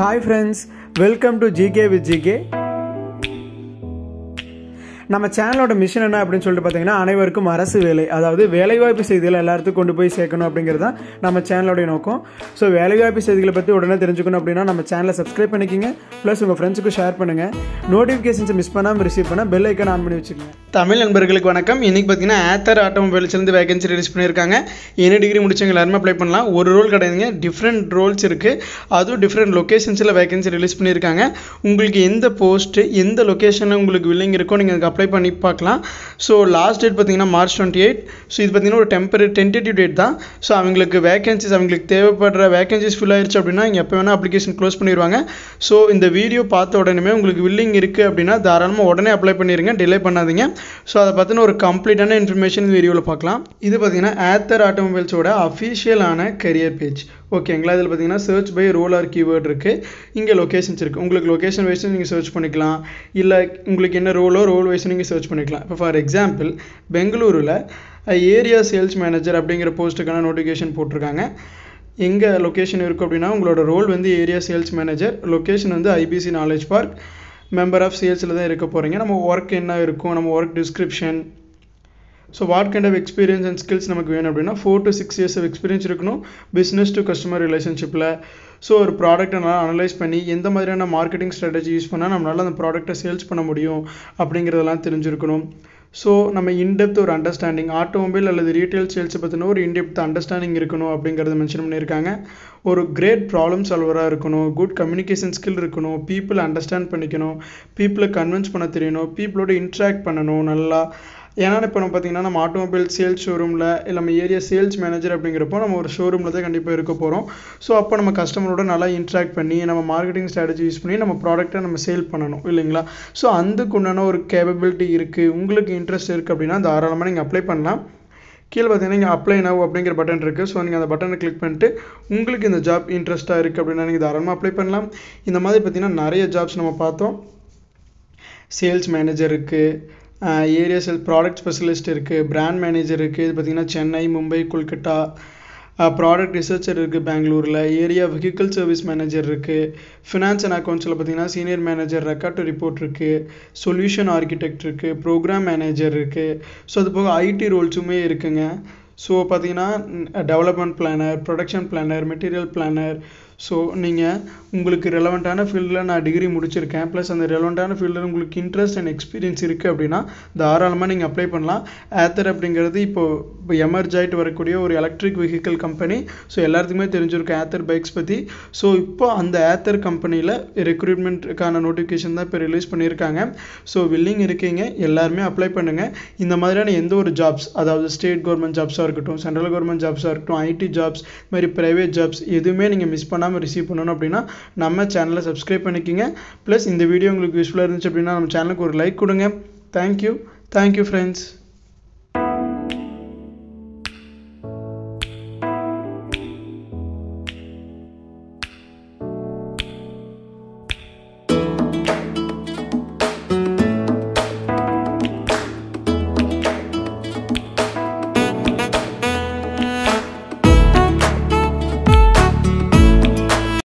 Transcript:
Hi friends, welcome to GK with GK. நம்ம சேனலோட mission என்ன அப்படின்னு சொல்லிட்டு பார்த்தீங்கன்னா அனைவருக்கும் அரசு வேலை, அதாவது வேலைவாய்ப்பு செய்திகளை எல்லாத்துக்கும் கொண்டு போய் சேர்க்கணும் அப்படிங்கிறது தான் நம்ம சேனலோடைய நோக்கம். ஸோ வேலைவாய்ப்பு செய்திகளை பற்றி உடனே தெரிஞ்சுக்கணும் அப்படின்னா நம்ம சேனலை சப்ஸ்கிரைப் பண்ணிக்கிங்க, ப்ளஸ் உங்கள் ஃப்ரெண்ட்ஸுக்கும் ஷேர் பண்ணுங்கள். நோட்டிஃபிகேஷன்ஸை மிஸ் பண்ணாமல் ரிசீவ் பண்ணால் பெல் ஐக்கான் ஆன் பண்ணி வச்சுக்கோங்க. தமிழ் நண்பர்களுக்கு வணக்கம். இன்றைக்கி பார்த்தீங்கன்னா ஆத்தர் ஆட்டோமொபைல்ஸ்லேருந்து வேகன்சி ரிலீஸ் பண்ணியிருக்காங்க. என்ன டிகிரி முடிச்சவங்க எல்லாருமே அப்ளை பண்ணலாம். ஒரு ரோல் கிடையாதுங்க, டிஃப்ரெண்ட் ரோல்ஸ் இருக்குது. அதுவும் டிஃப்ரெண்ட் லொக்கேஷன்ஸில் வேகன்சி ரிலீஸ் பண்ணியிருக்காங்க. உங்களுக்கு எந்த போஸ்ட்டு எந்த லொக்கேஷனில் உங்களுக்கு வில்லிங் இருக்கோ நீங்கள் அதுக்கு அப்ளை பண்ணி பார்க்கலாம். ஸோ லாஸ்ட் டேட் பார்த்தீங்கன்னா March 28. ஸோ இது பார்த்தீங்கன்னா ஒரு டென்டேட்டிவ் டேட் தான். ஸோ அவங்களுக்கு வேகன்சிஸ், அவங்களுக்கு தேவைப்படுற வேகன்சிஸ் ஃபில் ஆயிடுச்சு அப்படின்னா இங்கே எப்போ வேணால் அப்ளிகேஷன் க்ளோஸ் பண்ணிடுவாங்க. ஸோ இந்த வீடியோ பார்த்த உடனே உங்களுக்கு வில்லிங் இருக்குது அப்படின்னா தாராளமாக உடனே அப்ளை பண்ணிடுங்க, டிலே பண்ணாதீங்க. ஸோ அதை பற்றின ஒரு கம்ப்ளீட்டான இன்ஃபர்மேஷன் இந்த வீடியோவில் பார்க்கலாம். இது பார்த்தீங்கன்னா ஆத்தர் ஆட்டோமொபைல்ஸோட அஃபிஷியலான கரியர் பேஜ். ஓகேங்களா, இதில் பார்த்தீங்கன்னா search by role or keyword இருக்குது. இங்கே லொக்கேஷன்ஸ் இருக்குது. உங்களுக்கு லொக்கேஷன் வைஸ் நீங்கள் சர்ச் பண்ணிக்கலாம், இல்லை உங்களுக்கு என்ன ரோல் வைஸ் நீங்கள் சர்ச் பண்ணிக்கலாம். இப்போ ஃபார் எக்ஸாம்பிள் பெங்களூரில் ஏரியா சேல்ஸ் மேனேஜர் அப்படிங்கிற போஸ்ட்டுக்கான நோட்டிஃபிகேஷன் போட்டிருக்காங்க. எங்கே லொக்கேஷன் இருக்குது அப்படின்னா உங்களோட ரோல் வந்து ஏரியா சேல்ஸ் மேனேஜர், லொக்கேஷன் வந்து IBC Knowledge Park, member of சேல்ஸில் தான் இருக்க போகிறீங்க. நம்ம ஒர்க் என்ன இருக்கும், நம்ம work description, so what kind of experience and skills நமக்கு வேணும் அப்படின்னா 4 to 6 years ஆஃப் எக்ஸ்பீரியன்ஸ் இருக்கணும் பிஸ்னஸ் டு கஸ்டமர் ரிலேஷன்ஷிப்பில். ஸோ ஒரு ப்ராடக்ட்டை நல்லா அனலைஸ் பண்ணி எந்த மாதிரியான மார்க்கெட்டிங் ஸ்ட்ராட்டஜி யூஸ் பண்ணால் நம்மளால் அந்த ப்ராடக்ட்டை சேல்ஸ் பண்ண முடியும் அப்படிங்கிறதெல்லாம் தெரிஞ்சிருக்கணும். ஸோ நம்ம இன்டெப்த் ஒரு அண்டர்ஸ்டாண்டிங், ஆட்டோமொபைல் அல்லது ரீட்டைல் சேல்ஸை பற்றின ஒரு இன்டெப்த் அண்டர்ஸ்டாண்டிங் இருக்கணும் அப்படிங்கிறத மென்ஷன் பண்ணியிருக்காங்க. ஒரு கிரேட் ப்ராப்ளம் சால்வராக இருக்கணும், குட் கம்யூனிகேஷன் ஸ்கில் இருக்கணும், பீப்புளை அண்டர்ஸ்டாண்ட் பண்ணிக்கணும், பீப்புளை கன்வின்ஸ் பண்ண தெரியணும், பீப்புளோட இன்ட்ராக்ட் பண்ணணும் நல்லா. ஏன்னா இப்போ நம்ம பார்த்திங்கன்னா நம்ம ஆட்டோமொபைல் சேல்ஸ் ஷோரூமில் இல்லை நம்ம ஏரியா சேல்ஸ் மேனேஜர் அப்படிங்கிறப்போ நம்ம ஒரு ஷோரூமில் தான் கண்டிப்பாக இருக்க போகிறோம். ஸோ அப்போ நம்ம கஸ்டமரோட நல்லா இன்ட்ராக்ட் பண்ணி நம்ம மார்க்கெட்டிங் ஸ்ட்ராட்டஜி யூஸ் பண்ணி நம்ம ப்ராடக்ட்டை நம்ம சேல் பண்ணணும் இல்லைங்களா. ஸோ அதுக்குண்டான ஒரு கேப்பபிலிட்டி இருக்குது. உங்களுக்கு இன்ட்ரெஸ்ட் இருக்குது அப்படின்னா தாராளமாக நீங்கள் அப்ளை பண்ணலாம். கீழே பார்த்தீங்கன்னா இங்கே அப்ளை நவ் அப்படிங்கிற பட்டன் இருக்குது. ஸோ நீங்கள் அந்த பட்டனை கிளிக் பண்ணிட்டு உங்களுக்கு இந்த ஜாப் இன்ட்ரெஸ்ட்டாக இருக்குது அப்படின்னா நீங்கள் தாராளமாக அப்ளை பண்ணலாம். இந்த மாதிரி பார்த்திங்கன்னா நிறைய ஜாப்ஸ் நம்ம பார்த்தோம். சேல்ஸ் மேனேஜர் இருக்குது, ஏரியா சேல் ப்ராடக்ட் ஸ்பெஷலிஸ்ட் இருக்குது, பிராண்ட் மேனேஜர் இருக்குது. இது பார்த்திங்கன்னா சென்னை, மும்பை, கொல்கட்டா. ப்ராடக்ட் ரிசர்ச்சர் இருக்குது பெங்களூரில். ஏரியா வெஹிக்கிள் சர்வீஸ் மேனேஜர் இருக்குது. ஃபினான்ஸ் அண்ட் அக்கௌண்ட்ஸில் பார்த்திங்கன்னா senior manager, record to report இருக்குது, சொல்யூஷன் ஆர்கிடெக்ட் இருக்குது, ப்ரோக்ராம் மேனேஜர் இருக்குது. ஸோ அது போக ஐடி ரோல்ஸுமே இருக்குங்க. ஸோ பார்த்திங்கன்னா development planar, production planar, material planar. So நீங்கள் உங்களுக்கு ரெலவெண்ட்டான ஃபீல்டில் நான் டிகிரி முடிச்சிருக்கேன், ப்ளஸ் அந்த ரெலவெண்ட்டான ஃபீல்டில் உங்களுக்கு இன்ட்ரெஸ்ட் அண்ட் எக்ஸ்பீரியன்ஸ் இருக்குது அப்படின்னா தாராளமாக நீங்கள் அப்ளை பண்ணலாம். ஆத்தர் அப்படிங்கிறது இப்போ எமர்ஜ் ஆகிட்டு வரக்கூடிய ஒரு எலக்ட்ரிக் வெஹிக்கிள் கம்பெனி. ஸோ எல்லாத்துக்குமே தெரிஞ்சிருக்கும் ஆத்தர் பைக்ஸ் பற்றி. ஸோ இப்போ அந்த ஆத்தர் கம்பெனியில் ரெக்ரூட்மெண்ட்டுக்கான நோட்டிஃபிகேஷன் தான் இப்போ ரிலீஸ் பண்ணியிருக்காங்க. ஸோ வில்லிங் இருக்கீங்க, எல்லாருமே அப்ளை பண்ணுங்கள். இந்த மாதிரியான எந்த ஒரு ஜாப்ஸ், அதாவது ஸ்டேட் கவர்மெண்ட் ஜாப்ஸாக இருக்கட்டும், சென்ட்ரல் கவர்மெண்ட் ஜாப்ஸாக இருக்கட்டும், ஐடி ஜாப்ஸ், மாதிரி ப்ரைவேட் ஜாப்ஸ் எதுவுமே நீங்கள் மிஸ் பண்ணாமல் ரிசீவ் பண்ணணும் அப்படின்னா நம்ம சேனலை சப்ஸ்கிரைப் பண்ணிக்கிங்க. ப்ளஸ் இந்த வீடியோ உங்களுக்கு யூஸ்ஃபுல்லாக இருந்துச்சு அப்படின்னா நம்ம சேனலுக்கு ஒரு லைக் கொடுங்க. Thank you friends.